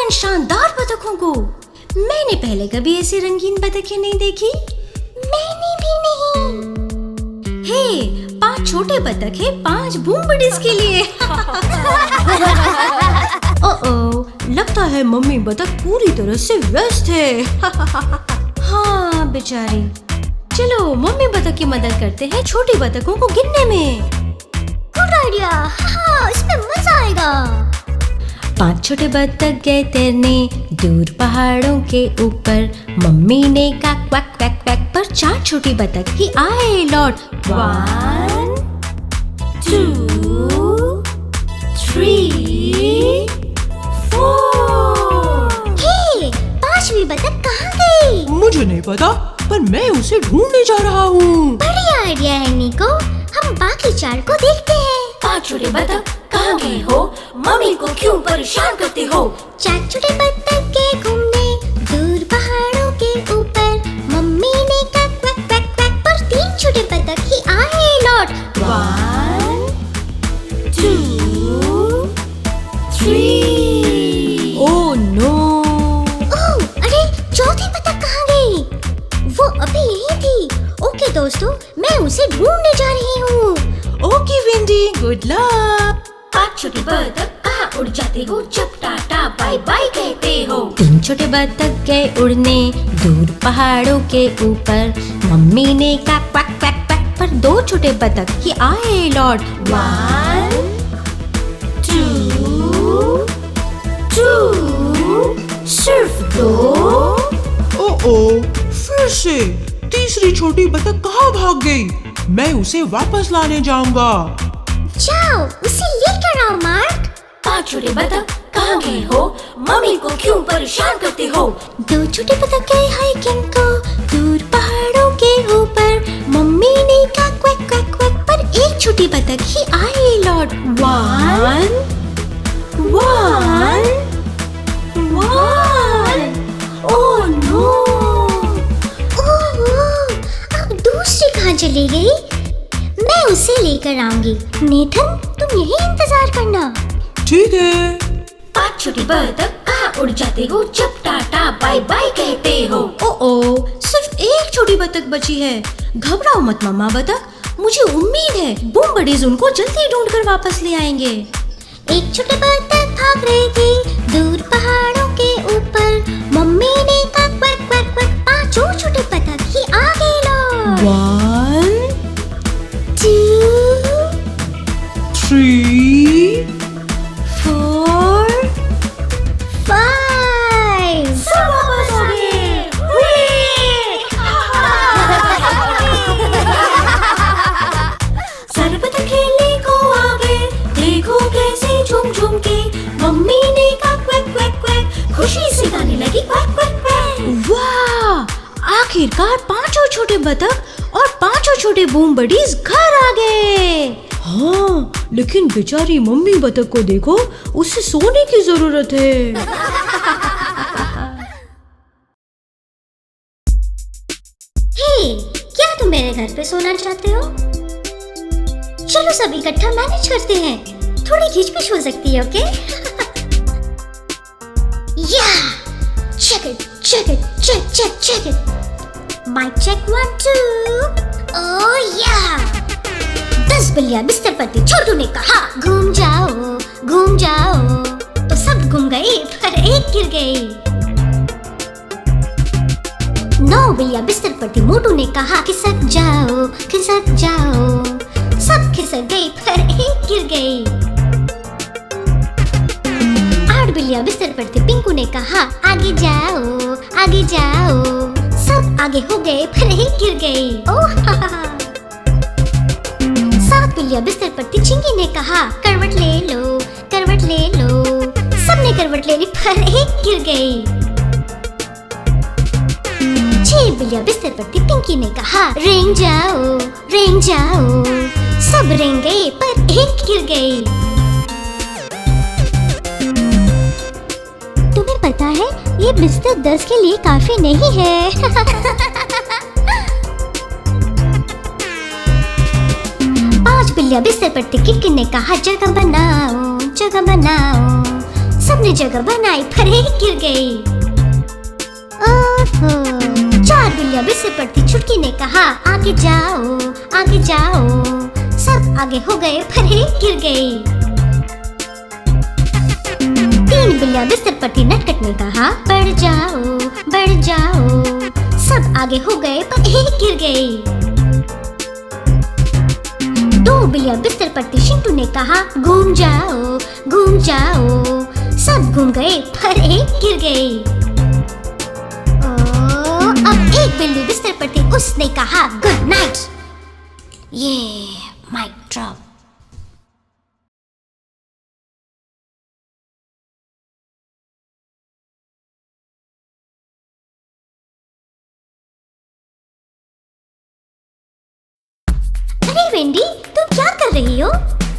इन शानदार बतखों को। मैंने पहले कभी ऐसी रंगीन बतखें नहीं देखी। मैंने भी नहीं। हे, 5 छोटे बतख है 5 बूम बडीज के लिए। ओ, लगता है मम्मी बतख पूरी तरह से व्यस्त है। हाँ बेचारी। चलो मम्मी बतख की मदद करते हैं छोटी बतखों को गिनने में। Good idea. हाँ, इसमें मजा आएगा। 5 छोटे बतख गए तैरने दूर पहाड़ों के ऊपर। मम्मी ने क्वैक क्वैक क्वैक क्वैक पर 4 छोटी बतख ही आए लौट। 1 2 3 4। हे, 5वीं बतख कहाँ गई? मुझे नहीं पता, पर मैं उसे ढूंढने जा रहा हूँ। बढ़िया आइडिया है निको। हम बाकी 4 को देखते हैं। 5 छोटे बतख कहाँ गए हो? मम्मी को क्यों परेशान करते हो? 4 छोटे बतख गए घूमने दूर पहाड़ों के ऊपर। मम्मी ने क्वैक क्वैक क्वैक क्वैक पर 3 छोटे बतख ही आए लौट। 1 2 3। Oh no. ओह, अरे चौथी बतख कहाँ गई? वो अभी यही थी। ओके दोस्तों, मैं उसे ढूंढने जा रही हूँ। Okay windy, good luck. 5 छोटे बतख कहाँ उड़ जाते हो जब टाटा बाय बाय कहते हो? 3 छोटे बतख गए उड़ने दूर पहाड़ों के ऊपर। मम्मी ने क्वैक क्वैक क्वैक क्वैक पर 2 छोटे बतख ही आए लौट। 1 2 2। सिर्फ 2। ओह, फिर से तीसरी छोटी बतख कहाँ भाग गई? मैं उसे वापस लाने जाऊंगा। जाओ, उसे लेकर आओ मार्क। 5 छोटे बतख कहाँ गए हो? मम्मी को क्यों परेशान करते हो? 2 छोटे बतख गए हाइकिंग को दूर पहाड़ों के ऊपर। मम्मी ने कहा क्वैक क्वैक क्वैक पर 1 छोटी बतख ही आए लौट। 1 1 1। Oh no. ओह, अब दूसरी कहाँ चली गई? मैं उसे लेकर आऊंगी। नेथन, तुम यही इंतजार करना। ठीक है। 5 छोटे बतख कहाँ उड़ जाते हो जब टाटा बाय बाय कहते हो? ओह, सिर्फ 1 छोटी बतख बची है। घबराओ मत मम्मा बतख, मुझे उम्मीद है बूम बडीज उनको जल्दी ढूंढ कर वापस ले आएंगे। 1 छोटे बतख भाग रही थी दूर पहाड़ों के ऊपर। मम्मी ने कहा क्वैक क्वैक क्वैक 5 छोटे बतख ही आ गए लौट। 1 2 3 4। 5। सब वापस आ गए। सब बतख खेलने को आ गए, देखो कैसे झूम झूम के। मम्मी ने कहा क्वैक क्वैक क्वैक, खुशी से गाने लगी क्वैक क्वैक क्वैक। वाह, आखिरकार 5 छोटे बतख और 5 छोटे बूम बडीज घर आ गए। हाँ, लेकिन बेचारी मम्मी बतख को देखो, उसे सोने की जरूरत है। हे, क्या तुम मेरे घर पे सोना चाहते हो? चलो सब इकट्ठा मैनेज करते हैं। थोड़ी खिचपिच हो सकती है, ओके? या, check it, check it, check it. Mic check 1 2. Oh yeah. 10 बिल्लियाँ बिस्तर पर थी। छोटू ने कहा घूम जाओ घूम जाओ, तो सब घूम गए पर 1 गिर गई। 9 बिल्लियाँ बिस्तर पर थी। मोटू ने कहा खिसक जाओ खिसक जाओ, सब खिसक गई पर 1 गिर गई। 8 बिल्लियाँ बिस्तर पर थी। पिंकू ने कहा आगे जाओ आगे जाओ, सब आगे हो गए पर 1 गिर गई। ओह 7 बिल्लियाँ बिस्तर पर थी। चिंकी ने कहा करवट ले लो करवट ले लो, सबने करवट ले ली पर 1 गिर गई। 6 बिल्लियाँ बिस्तर पर थी। पिंकी ने कहा रेंग जाओ सब रेंग गए पर 1 गिर गई। तुम्हें पता है ये बिस्तर 10 के लिए काफी नहीं है। 5 बिल्लियाँ बिस्तर पर थी। किटकिट ने कहा जगह बनाओ सबने जगह बनाई पर एक गिर गई। ओहो। 4 बिल्लियां बिस्तर पर थी, छुटकी ने कहा आगे जाओ आगे जाओ। सब आगे हो गए पर एक गिर गई। 3 बिल्लियां बिस्तर पर थी, नटखट ने कहा बढ़ जाओ। सब आगे हो गए पर एक गिर गई। 2 बिल्लियां बिस्तर पर थी, चिंटू ने कहा घूम जाओ। सब घूम गए पर एक गिर गई। अब एक बिल्ली बिस्तर पर थी, उसने कहा गुड नाइट। ये माइक ड्रॉप। अरे वेंडी, तुम क्या कर रही हो?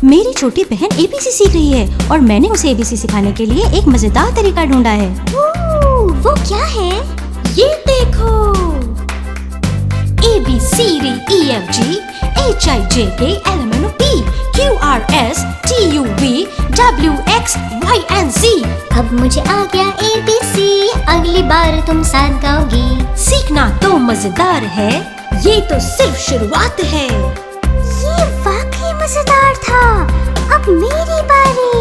मेरी छोटी बहन ABC सीख रही है और मैंने उसे ABC सिखाने के लिए एक मजेदार तरीका ढूंढा है। वो क्या है? ये देखो, ABCDEFGHIJKLMNOP QRSTUVWXYZ। अब मुझे आ गया ABC, अगली बार तुम साथ गाओगी। सीखना तो मजेदार है, ये तो सिर्फ शुरुआत है। ये वाकई मजेदार था। अब मेरी बारी।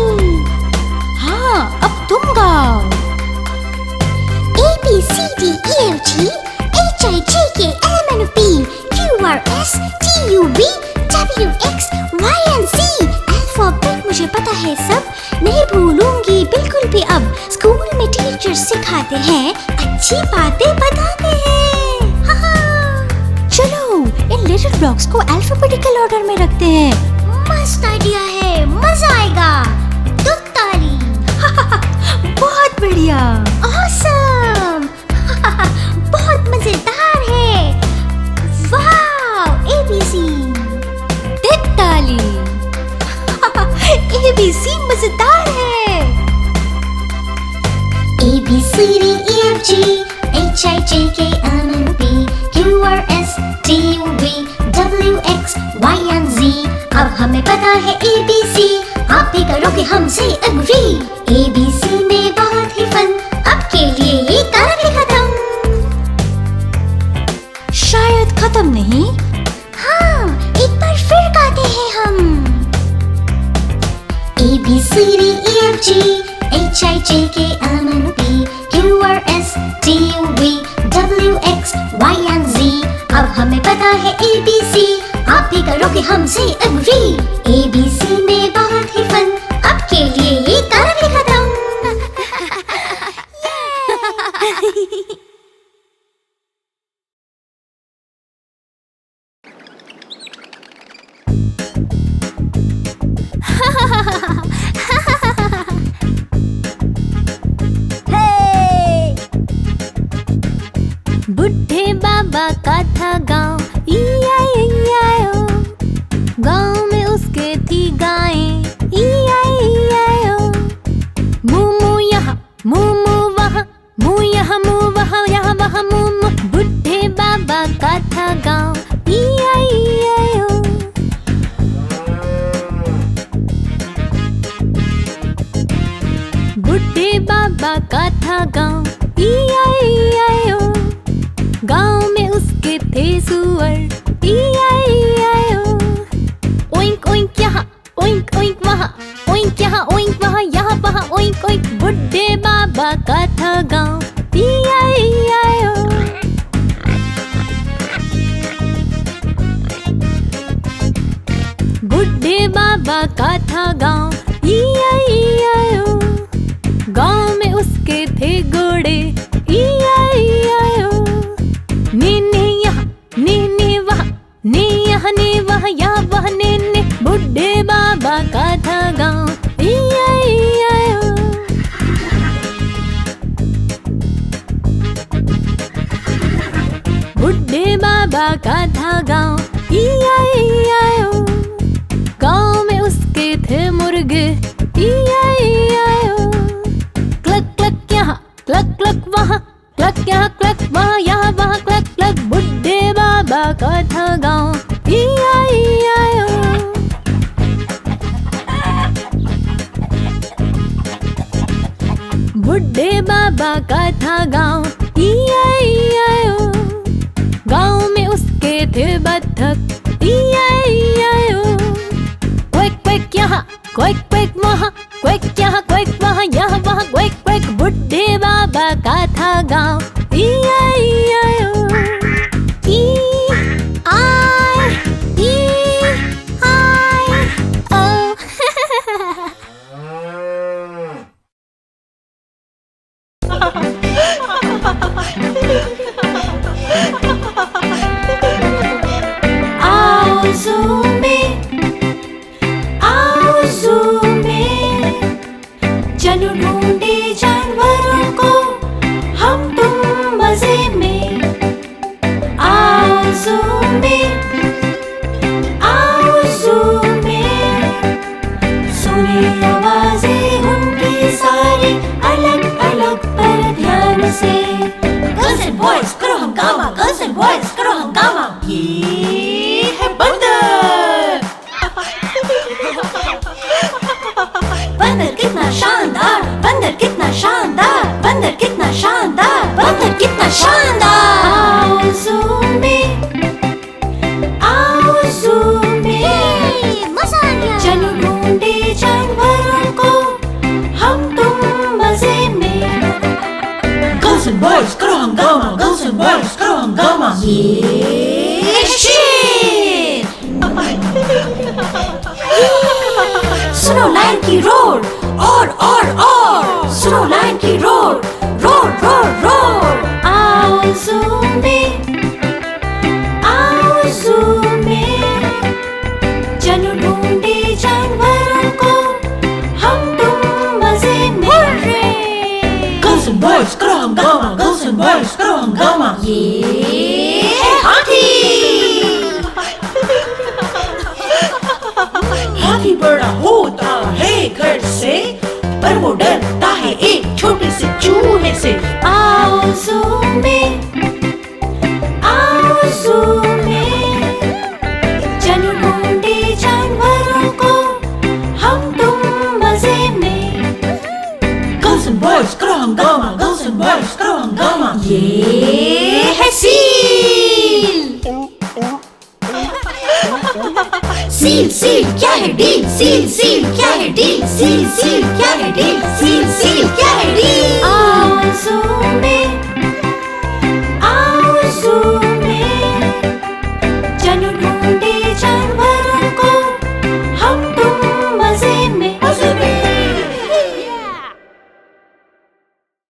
हाँ, अब तुम गाओ। ABCDEFGHIJKLMNOP QRSTUVWXYZ। अल्फाबेट मुझे पता है सब, नहीं भूलूंगी बिल्कुल भी अब। स्कूल में टीचर सिखाते हैं, अच्छी बातें बताते हैं। हाँ। चलो इन लिटिल ब्लॉक्स को अल्फाबेटिकल ऑर्डर में रखते हैं। मस्त आइडिया है, मजा आएगा। ताली। बहुत बढ़िया। ऑसम। बहुत मजेदार है। वाव, ABC। ताली। ABC मजेदार है। ABCDEFGHIJKLMNOP QRSTUVWXYZ। अब हमें पता है ABC, आप भी करोगे हमसे एग्री। ABC में बहुत ही फन, अब के लिए ये करेंगे खत्म। शायद खत्म नहीं। हाँ, एक बार फिर गाते हैं हम। ABCDEFGHIJKLMNOP QRSTUVWXYZ। अब हमें पता है ABC, आप भी करोगे हमसे एग्री। ABC में बहुत ही फन, अब के लिए ये करेंगे खत्म। बुढ़े बाबा का था गाँव, ई-आई-ई-आई-ओ। गाँव में उसके थी गायें, ई-आई-ई-आई-ओ। मुँह यहाँ, मुँह वहाँ, मुँह यहाँ, मुँह वहाँ, यहाँ वहाँ मुँह। बुढ़े बाबा का था गाँव, ई-आई-ई-आई-ओ। बुढ़े बाबा का था गाँव, ई-आई-ई-आई-ओ। गाँव में उसके थे सुअर, ई-आई-ई-आई-ओ। ओइंक ओइंक यहाँ, ओइंक ओइंक वहाँ, ओइंक यहाँ, ओइंक वहाँ, यहाँ वहाँ ओइंक ओइंक। बुढ़े बाबा का था गाँव, ई-आई-ई-आई-ओ। बुढ़े बाबा का था गाँव, ई-आई-ई-आई-ओ। गाँव में उसके थे घोड़े, ई-आई-ई-आई-ओ। नी यहाँ, नी वहाँ, नी यहाँ, नी वहाँ, यहाँ वहाँ नी। बुढ़े बाबा का था गाँव, ई-आई-ई-आई-ओ। बुढ़े बाबा का था गाँव, ई-आई-ई-आई-ओ। गाँव में उसके थे मुर्गे, ई-आई-ई-आई-ओ। क्लक क्लक यहाँ, क्लक क्लक वहाँ, क्लक यहाँ, क्लक वहाँ, यहाँ वहाँ क्लक क्लक। बुढ़े बाबा का था गाँव, ई-आई-ई-आई-ओ। बाबा का था गाँव, E-I-E-I-O। गाँव में उसके थे बत्तख, E-I-E-I-O। क्वेक क्वेक यहाँ, क्वेक क्वेक वहाँ, क्वेक यहाँ क्वेक वहाँ, यहाँ वहाँ क्वेक क्वेक। बुड्ढे बाबा का था गाँव, E-I-E-I-O। आओ ज़ू में, आओ ज़ू में, चलो ढूंढे जानवरों को हम तुम मजे में। आओ ज़ू में, आओ ज़ू में, सुने आवाजें उनकी सारी अलग अलग पर ध्यान से। गर्ल्स एंड बॉयज करो हंगामा, गर्ल्स एंड बॉयज करो हंगामा। ये है बंदर। बंदर कितना शानदार, बंदर कितना शानदार, बंदर कितना शानदार, बंदर कितना शानदार। आओ ज़ू में, आओ ज़ू में, मजा आ गया। चलो ढूंढे जानवरों को हम तुम मजे में। गर्ल्स एंड बॉयज करो हंगामा, गर्ल्स एंड बॉयज करो हंगामा। ये शेर। सुनो लाइन की रोर, और सुनो लाइन की रोर, रोर। आओ ज़ू में, आओ ज़ू में, चलो ढूंढे जानवरों को हम तुम मजे में। गर्ल्स एंड बॉयज करो हंगामा, गर्ल्स एंड बॉयज करो हंगामा। ये है हाथी। हाथी बड़ा होता है घर से, पर वो डरता है एक छोटे से चूहे से। आओ ज़ू में, आओ ज़ू में, चलो ढूंढे जानवरों को हम तुम मजे में। गर्ल्स एंड बॉयज करो हंगामा, गर्ल्स एंड बॉयज करो हंगामा। ये है सील। सील क्या है डील, सील क्या है डील, सील क्या है डील, सील क्या है डील। आओ ज़ू में,